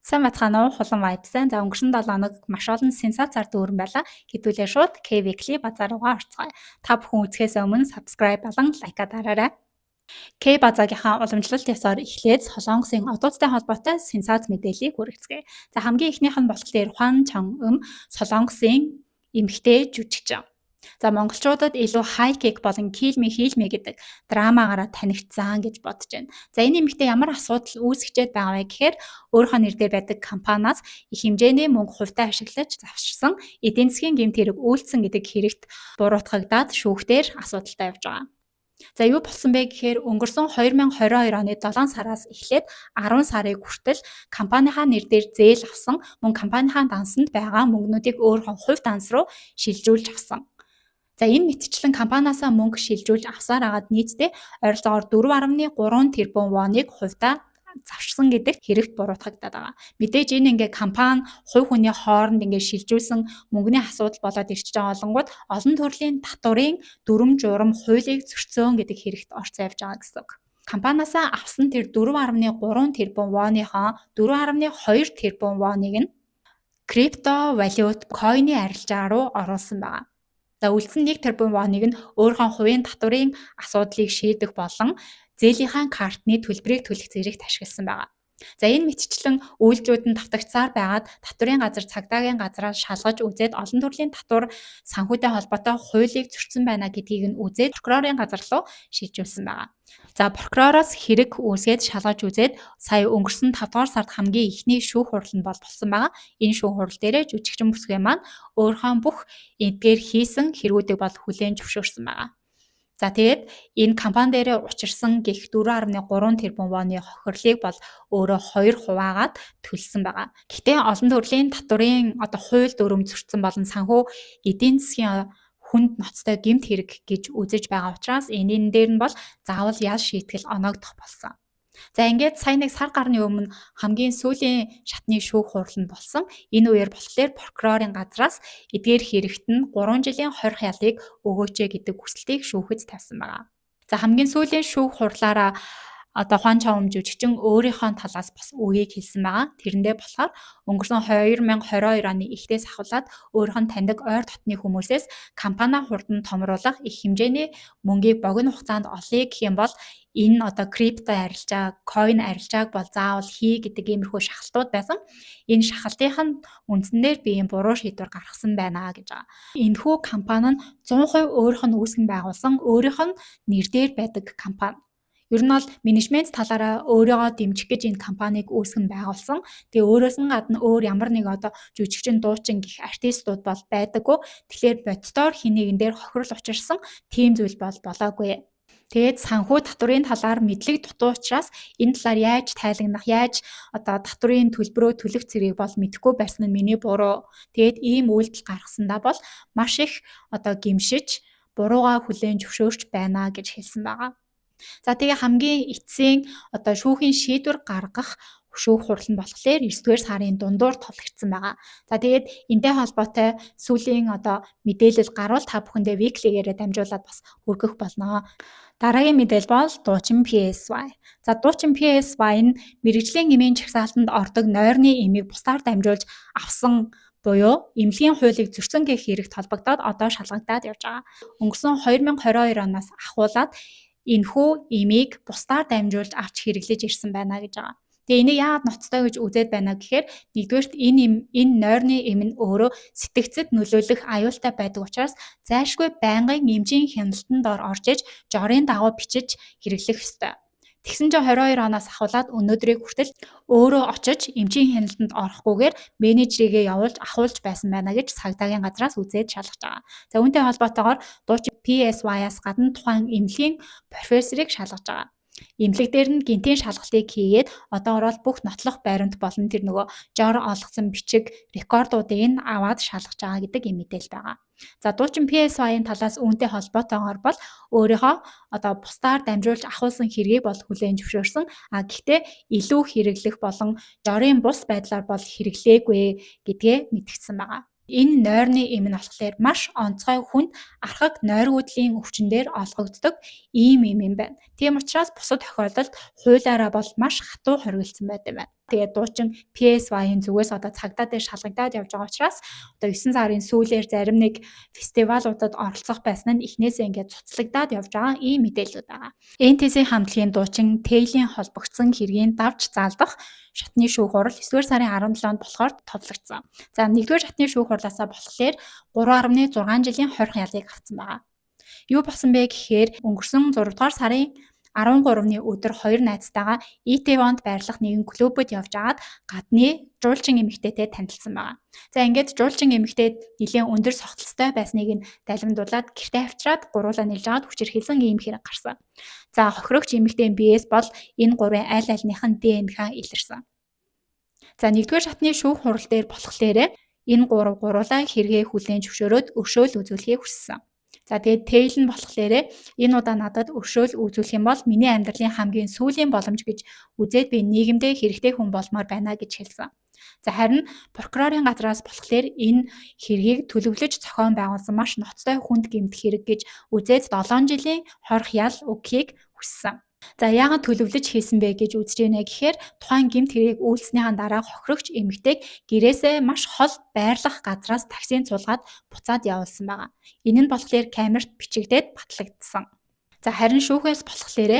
Сайн бацгаана уу хулан вайбсан. За өнгөрсөн 7 хоног маш олон сенсацаар дүүрэн байла. Хэдүүлээ шууд K-Weekly базар руугаа орцгоё. Та бүхэн үзэхээс өмнө subscribe болон лайка дараарай. K-базагийнхаа уламжлалт ёсоор эхлээд Солонгосын одуудтай холбоотой сенсац мэдээллийг хүргэцгээе. За хамгийн эхнийх нь болохоор Хван Чон Солонгосын эмэгтэй жүжигчин. За монголчуудад илүү хай-кек болон килми хийлмэ гэдэг драмаагаараа танигдсан гэж бодож байна. За энэ эмэгтэй ямар асуудал үүсгэж байгаа вэ гэхээр өөрийнхөө нэр дээр байдаг компаниас их хэмжээний мөнгө хувьтай ашиглаж завширсан эдийн засгийн гэмт хэрэг үйлдсэн гэдэг хэрэгт буруутгагдаад шүүхтээр асуудалтай явж байгаа. За юу болсон бэ гэхээр өнгөрсөн 2022 оны 7 сараас эхлээд 10 сарын хүртэл компанийнхаа нэр дээр зээл авсан мөн компанийнхаа дансанд байгаа мөнгнүүдийг өөрийнхөө хувь данс руу шилжүүлж авсан. За энэ мэтчлэн компаниасаа мөнгө шилжүүлж авсаар агаад нийтдээ ойролцоогоор 4.3 тэрбум воныг хувьдаа завшсан гэдэг хэрэгт буруутгагдаад байгаа. Мэдээж энэ ингээ компани хувь хүний хооронд ингээ шилжүүлсэн мөнгөний асуудал болоод ирчихэж байгаа олонгууд олон төрлийн татварын дүрм журам хуулийг зөрчсөн гэдэг хэрэгт орц явж байгаа гэсэн үг. Компаниасаа авсан тэр 4.3 тэрбум воныхоо 4.2 тэрбум воныг нь крипто валют койны арилжаа руу оруулсан байгаа. За үлдсэн 1 тэрбум воныг нь өөрийнхөө хувийн татварын асуудлыг шийдэх болон зээлийнхаа картны төлбөрийг төлөх зэрэгт ашигласан байгаа. За энэ мэтчлэн үйлдвэрүүд нь давтагдсаар байгаад татварын газар цагдаагийн газраас шалгаж үзээд олон төрлийн татвар санхүүтэй холбоотой хуулийг зөрчсөн байна гэдгийг нь үзээд прокурорын газар руу шийдвэрлсэн байгаа. За прокуророос хэрэг үүсгээд шалгаж үзээд сая өнгөрсөн 5 дугаар сард хамгийн ихний шүүх хурал нь болсон байгаа. Энэ шүүх хурал дээрээ жүжигчин бүсгүй маань өөрийнхөө бүх эдгээр хийсэн хэрэгүүдийг бол хүлээн зөвшөөрсөн байгаа. За тэгээд энэ компани дээрээ учирсан гих 4.3 тэрбум воны хохирлыг бол өөрөө 2 хуваагаад төлсөн байгаа. Гэхдээ олон төрлийн татварын хууль дүрм зөрчсөн болон санхүү эдийн засгийн хүнд ноцтой гэмт хэрэг гэж үзэж байгаа учраас энэ дээр нь бол заавал ял шийтгэл оноогдох болсон. За ингээд сая нэг сар гарны өмнө хамгийн сүүлийн шатны шүүх хурал нь болсон. Энэ үеэр болохоор прокурорын газраас эдгээр хэрэгт нь 3 жилийн хорих ялыг өгөөч гэдэг хүсэлтийг шүүхэд тавьсан байгаа. За хамгийн сүүлийн шүүх хурлаараа Хван Чон жүжигчин өөрийнхөө талаас бас үгийг хэлсэн байгаа. Тэрэндээ болохоор өнгөрсөн 2022 оны эхлээс ахуулаад өөрийнх нь таньдаг ойр дотны хүмүүсээс компани хурдан томруулах их хэмжээний мөнгийг богино хугацаанд олъё гэх юм бол энэ крипто арилжаа, койн арилжааг бол заавал хий гэдэг иймэрхүү шахалтууд байсан. Энэ шахалтын үндсээр би ийм буруу шийдвэр гаргасан байна гэж байгаа. Энэхүү компани нь 100% өөрийнх нь үүсгэн байгуулсан, өөрийнх нь нэр дээр байдаг компани. Ер нь бол менежмент талаараа өөрийгөө дэмжих гэж энэ компанийг үүсгэн байгуулсан. Тэгээ өөрөөс нь гадна өөр ямар нэг жүжигчин, дуучин гэх артистууд бол байдаггүй. Тэгэхээр боддоор хин нэгэн дээр хохирол учирсан тийм зүйл бол болоогүй. Тэгээд санхүү татварын талаар мэдлэг дутуу учраас энэ талаар яаж тайлагнах, яаж татварын төлбөрөө төлөх зэрэг бол мэдэхгүй байсан нь миний буруу. Тэгээд ийм үйлдэл гаргасандаа бол маш их гэмшиж, буруугаа хүлээн зөвшөөрч байна гэж хэлсэн байгаа. За тэгээ хамгийн эцсийн шүүхийн шийдвэр гаргах шүүх хурал нь болохоор 9-р сарын дундуур тулгдсан байгаа. За тэгээд энтэй холбоотой сүүлийн мэдээлэл гарвал та бүхэндээ Weekly-гээрээ дамжуулаад бас хүргэх болно. Дараагийн мэдээлэл бол дуучин PSY. За дуучин PSY нь мэргэжлийн эмийн жагсаалтанд ордог нойрны эмийг бусдаар дамжуулж авсан буюу эмнэлгийн хуулийг зөрчсөн гэх хэрэгт холбогдоод одоо шалгагдаад явж байгаа. Өнгөрсөн 2022 оноос ахуулаад энэхүү эмийг бусдаар дамжуулж авч хэрэглэж ирсэн байна гэж байгаа. Тэгээ энийг яагаад ноцтой гэж үзээд байна гэхээр нэгдүгээрт энэ нойрны эм нь өөрөө сэтгцэд нөлөөлөх аюултай байдаг учраас зайлшгүй байнгын эмчийн хяналтанд орж иж жорын дагуу бичиж хэрэглэх ёстой. Тэгсэн чинь 22 оноос ахуулаад өнөөдрийг хүртэл өөрөө очиж эмчийн хяналтанд орохгүйгээр менежерийгээ явуулж ахуулж байсан байна гэж цагдаагийн газраас үзээд шалгаж байгаа. За үүнтэй холбоотойгоор дуучин PSY-аас гадна тухайн эмнэлгийн профессорыг шалгаж байгаа. Эмнэлэг дээр нь гинтийн шалгалтыг хийгээд одоогоор бол бүх нотлох баримт болон тэр нөгөө жор олгосон бичиг рекордуудыг нь аваад шалгаж байгаа гэдэг юм мэдээлэл байгаа. За дуучин PSY-ийн талаас үүнтэй холбоотойгоор бол өөрийнхөө бусдаар дамжуулж ахуулсан хэргийг бол хүлээн зөвшөөрсөн. Гэхдээ илүү хэрэглэх болон жорын бус байдлаар бол хэрэглээгүй гэдгээ мэдгдсэн байгаа. Энэ нойрны эм нь болохоор маш онцгой хүнд архаг нойргуудлын өвчнөөр олгогддог ийм эм юм байна. Тийм учраас бусад тохиолдолд хуулиараа бол маш хатуу хоригдсан байт юм байна. Тэгээд дуучин PSY-ийн зүгээс одоо цагдаа дээр шалгагдаад явж байгаа учраас одоо 9 сарын сүүлээр зарим нэг фестивалуудад оролцох байсан нь эхнээсээ ингээд цуцлагдаад явж байгаа ийм мэдээлэлүүд байгаа. NTC хамтлагийн дуучин Тэйлийн холбогдсон хэргийн давж заалдах шатны шүүх хурал 9-р сарын 17-нд болохоор товлогдсон. За 1-р шатны шүүх хурлаасаа болохоор 3.6 жилийн хорих ялыг авсан байгаа. Юу болсон бэ гэхээр өнгөрсөн 6-р сарын 13-ны өдөр хоёр найзтайгаа Итевонд байрлах нэгэн клубуд явж агаад гадны жуулчин эмэгтэйтэй танилцсан байгаа. За ингээд жуулчин эмэгтэй нэлээд өндөр согтолцтой байсныг нь далимдуулаад гэртээ авчираад гуруулаа нэлж агаад хүчирхийлсэн ийм хэрэг гарсан. За хохирогч эмэгтэйн биеэс бол энэ гурвын аль альных нь ДНХ илэрсэн. За 1-р шатны шүүх хурал дээр болохлээрээ энэ гуруулаа хэрэгээ хүлээн зөвшөөрөөд өршөөл үзүүлэхийг хүссэн. За тэгээд Тэйл нь болохоор энэ удаа надад өршөөл үзүүлэх юм бол миний амьдралын хамгийн сүүлийн боломж гэж үзээд би нийгэмдээ хэрэгтэй хүн болмоор байна гэж хэлсэн. За харин прокурорын газраас болохоор энэ хэргийг төлөвлөж зохион байгуулсан маш ноцтой хүнд гэмт хэрэг гэж үзээд 7 жилийн хорих ял өгөхийг хүссэн. За яагаад төлөвлөж хийсэн бэ гэж үзэж байна гэхээр тухайн гэмт хэргийг үйлснийхэн дараа хохирогч эмэгтэйг гэрээсээ маш хол байрлах газраас таксинд суулгаад буцаад явуулсан байгаа. Энэ нь болохоор камерт бичигдээд батлагдсан. За харин шүүхээс болохоор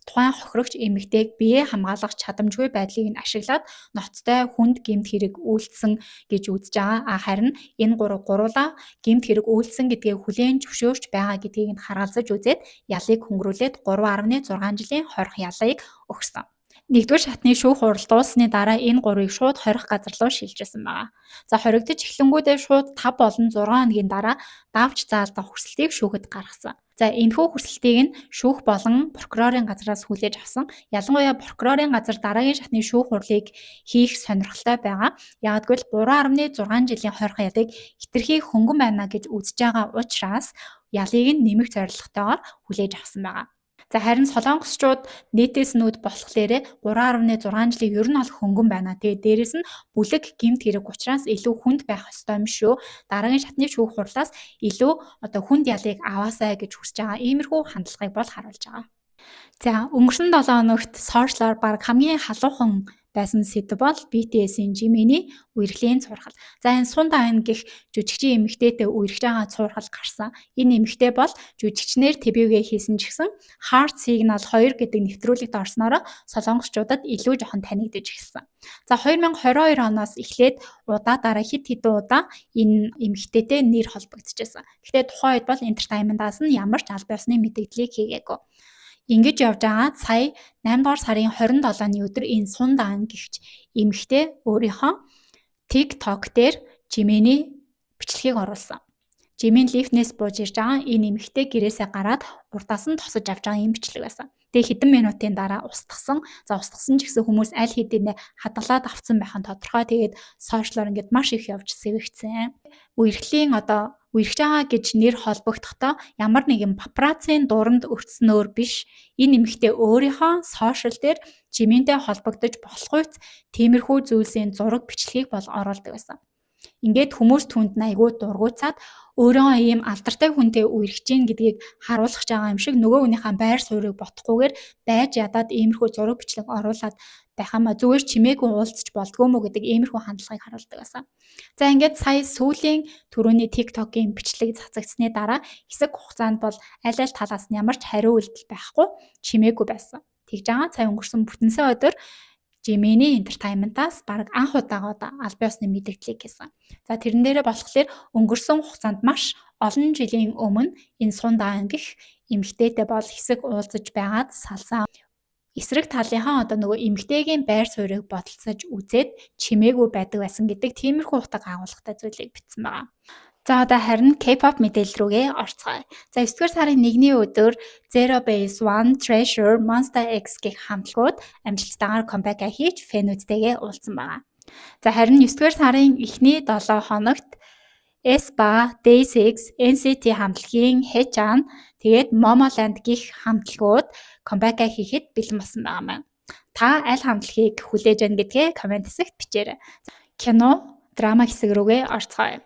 тухайн хохирогч эмэгтэйг бие хамгаалах чадамжгүй байдлыг нь ашиглаад ноцтой хүнд гэмт хэрэг үйлдсэн гэж үзэж байгаа. Харин энэ гуруулаа гэмт хэрэг үйлдсэн гэдгээ хүлээн зөвшөөрч байгаа гэдгийг нь харгалзаж үзээд ялыг хөнгөрүүлээд 3.6 жилийн хорих ялыг өгсөн. 1-р шатны шүүх хурал дууссаны дараа энэ гурвыг шууд хорих газар руу шилжүүлсэн байгаа. За хоригдож эхлэнгүүдээ шууд 5 болон 6 хоногийн дараа давж заалдах хүсэлтийг шүүхэд гаргасан. За энэхүү хүсэлтийг нь шүүх болон прокурорын газраас хүлээж авсан. Ялангуяа прокурорын газар дараагийн шатны шүүх хурлыг хийх сонирхолтой байгаа. Ягагтвэл 3.6 жилийн хорих ялыг хэтэрхий хөнгөн байна гэж үзэж байгаа учраас ялыг нь нэмэх зорилготойгоор хүлээж авсан байгаа. За харин солонгосчууд нийтээснүүд болохоор 3.6 жилийн ер нь бол хөнгөн байна. Тэгээд дээрэс нь бүлэг гэмт хэрэг учраас илүү хүнд байх ёстой юм шүү. Дараагийн шатны шүүх хурлаас илүү хүнд ялыг аваасай гэж хүсэж байгаа. Иймэрхүү хандлагыг бол харуулж байгаа. За өнгөрсөн 7 хоногт сошиалаар баг хамгийн халуухан байсан сэдв бол BTS-ийн Jimin's үерхлийн цуурхал. За энэ Сунда айн гэх жүжигчин эмэгтэйтэй үерхэж байгаа цуурхал гарсан. Энэ эмэгтэй бол жүжигчнэр дебюгээ хийсэн ч гэсэн Heart Signal 2 гэдэг нэвтрүүлэгт орсноор солонгосчуудад илүү жоохон танигдж эхэлсэн. За 2022 оноос эхлээд дараа хэд хэдэн удаа энэ эмэгтэйтэй нэр холбогдчихсан. Гэхдээ тухайн үед бол Entertainment-аас нь ямар ч аль биесны мэдээллийг хийгээгүй. Ингэж явж байгаа сая 8 дугаар сарын 27-ны өдөр энэ Сунда айн гихч эмэгтэй өөрийнхөө TikTok дээр Jimin бичлэгийг оруулсан. Jimin лифтнээс бууж ирж байгаа энэ эмэгтэй гэрээсээ гараад урдаас нь тосож авч байгаа юм бичлэг байсан. Тэгээ хэдэн минутын дараа устгасан. За устгасан ч гэсэн хүмүүс аль хэдийнэ хадгалаад авсан байх нь тодорхой. Тэгээд сошиалоор ингээд маш их явж сэвэгцсэн. Үерхлийн үерхэж байгаа гэж нэр холбогдохдоо ямар нэгэн папараццийн дуранд өртснөөр биш. Энэ эмэгтэй өөрийнхөө сошиал дээр Jiminтэй холбогдож болохгүйц тиймэрхүү зүйлсийн зураг бичлэгийг бол оруулдаг байсан. Ингээд хүмүүс түнд айгүй дургуйцаад өөрөө ийм алдартай хүнтэй үерхэж гин гэдгийг харуулж байгаа юм шиг нөгөө хүнийхээ байр суурийг бодохгүйгээр байж ядаад иймэрхүү зураг бичлэг оруулаад байх юм а зүгээр чимээгүй уулзч болдгоо мó гэдэг иймэрхүү хандлагыг харуулдаг байсан. За ингээд сая сүүлийн түрүүний TikTok-ийн бичлэг цацагдсны дараа хэсэг хугацаанд бол аль аль талаас нь ямар ч хариу үйлдэл байхгүй чимээгүй байсан. Тэгж байгаа сая өнгөрсөн бүтэнсэ өдөр Jimin Entertainment-аас баг анх удаага аль биесны мэдээллийг хийсэн. За тэрэн дээрээ болохоор өнгөрсөн хугацаанд маш олон жилийн өмнө энэ Сунда айн гэх эмэгтэйтэй бол хэсэг уулзаж байгаад салсан. Эсрэг талынхаа нөгөө эмэгтэйгийн байр суурийг бодолцож үзээд чимээгүй байдаг байсан гэдэг тиймэрхүү утга агуулгатай зүйлийг бичсэн байгаа. За одоо харин K-pop мэдээлэл рүүгээ орцгоё. За 9-р сарын 1-ний өдөр Zero Base One, Treasure, Monster X гэх хамтлагууд амжилттайгаар камбэк хийж фэнүүдтэйгээ уулзсан байгаа. За харин 9-р сарын эхний 7 хоногт aespa, Day6, NCT хамтлагийн Haechan тэгээд Momoland гих хамтлагууд камбэк хийхэд бэлэн болсон байгаа маань. Та аль хамтлагийг хүлээж байна гэдгээ комент хэсэгт бичээрэй. Кино, драма хэсэг рүүгээ орцгоё.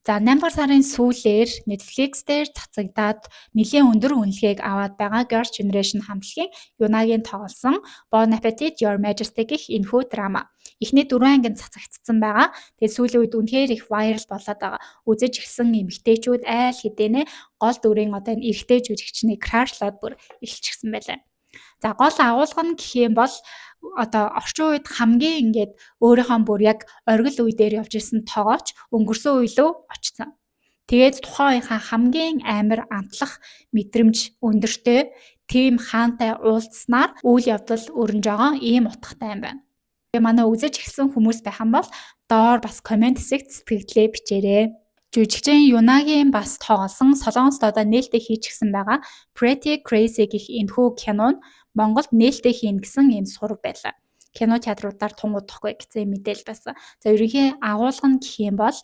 За 8 дугаар сарын сүүлээр Netflix дээр цацагдаад нэлийн өндөр үнэлгээг аваад байгаа Girls' Generation хамтлагийн Юнагийн тоглосон Bon Appetit Your Majesty гэх энэхүү драма. Эхний 4 ангид цацагдсан байгаа. Тэгээд сүүлийн үед үнэхээр их viral болоод байгаа. Үзэж ирсэн эмэгтэйчүүд айл хэдийнэ гол дүрийн одоо энэ эрэгтэй жүжигчнийг крашлаад бүр эхэлчихсэн байлаа. За гол агуулга нь гэх юм бол одоо орчин үед хамгийн ингээд өөрийнхөө бүр яг оргил үе дээр явж исэн тоогооч өнгөрсөн үе лөө очсон. Тэгээд тухайн үеийнхаа хамгийн амар амтлах мэдрэмж өндөртэй тийм хаантай уулзснаар үйл явдал өрнөж байгаа ийм утгатай юм байна. Тэгээ манай үзэж эхэлсэн хүмүүс байх юм бол доор бас комент хэсэгт сэтгэлдээ бичээрэй. Жүжигчин Юнагийн бас тоглосон Солонгост одоо нээлттэй хийчихсэн байгаа Pretty Crazy гэх энэхүү кино нь Монголд нээлттэй хийн гэсэн ийм сураг байлаа. Кино театруудаар тунгуудахгүй гэсэн мэдээлэл байсан. За ерөнхий агуулга нь гэх юм бол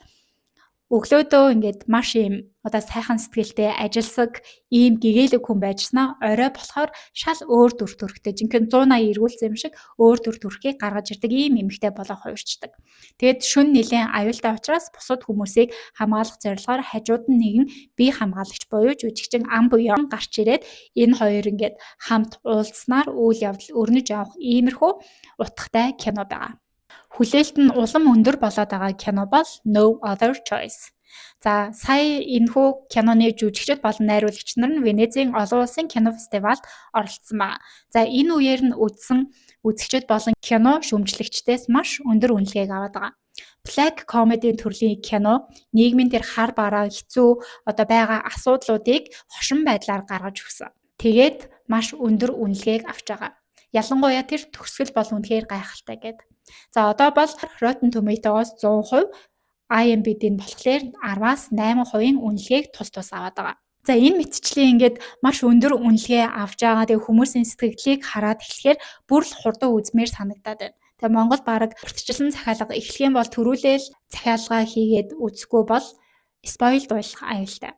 өглөөдөө ингээд маш ийм одоо сайхан сэтгэлтэй ажилсаг ийм гэгээлэг хүн байжснаа орой болохоор шал өөр дүр төрхтэй жинхэнэ 180 эргүүлсэн юм шиг өөр дүр төрхийг гаргаж ирдэг ийм эмэгтэй болоо хувирчдаг. Тэгэд шүн нилийн аюултай учраас бусад хүмүүсийг хамгаалах зорилгоор хажууд нь нэгэн бие хамгаалагч буюу жүжигчин ам буян гарч ирээд энэ хоёр ингээд хамт уулзнаар үйл явдал өрнөж явах иймэрхүү утгатай кино байгаа. Хүлээлт нь улам өндөр болоод байгаа кино бол No Other Choice. За сая энэхүү киноны жүжигчид болон найруулагч нар нь Венецийн олон улсын кино фестивалд оролцсон байна. За энэ үеэр нь үзсэн үзэгчид болон кино шүүмжлэгчдээс маш өндөр үнэлгээг аваад байгаа. Black comedy төрлийн кино нийгмийн тэр хар бараа хэцүү одоо байгаа асуудлуудыг хошин байдлаар гаргаж өгсөн. Тэгээд маш өндөр үнэлгээг авч байгаа. Ялангуяа тэр төгсгөл бол үнэхээр гайхалтай гэдэг. За одоо бол Rotten Tomatoes 100%, IMDb-ийн болохоор 10-аас 8% үнэлгээг тус аваад байгаа. За энэ мэтчлийн ингээд маш өндөр үнэлгээ авч байгаа. Тэгээ хүмүүсийн сэтгэлдлийг хараад эхлэхээр бүр л хурдан үзмээр санагдаад байна. Тэгээ Монгол баг уртчилсан захиалга эхлэх юм бол төрүүлээл захиалгаа хийгээд үзэхгүй бол спойл болох аюултай.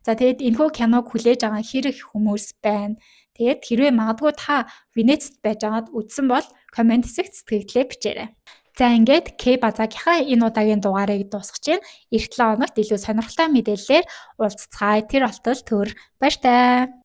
За тэгээд энэхүү киног хүлээж байгаа хэрэг хүмүүс байна. Тэгээд хэрвээ магадгүй та Венецд байж байгаад үзсэн бол комент хэсэгт сэтгэлдээ бичээрэй. За ингээд К базаагийнхаа энэ удаагийн дугаарыг дуусгаж байна. Эх 7 хоногт илүү сонирхолтой мэдээллээр уулзцгаая. Тэр болтол төр баяртай.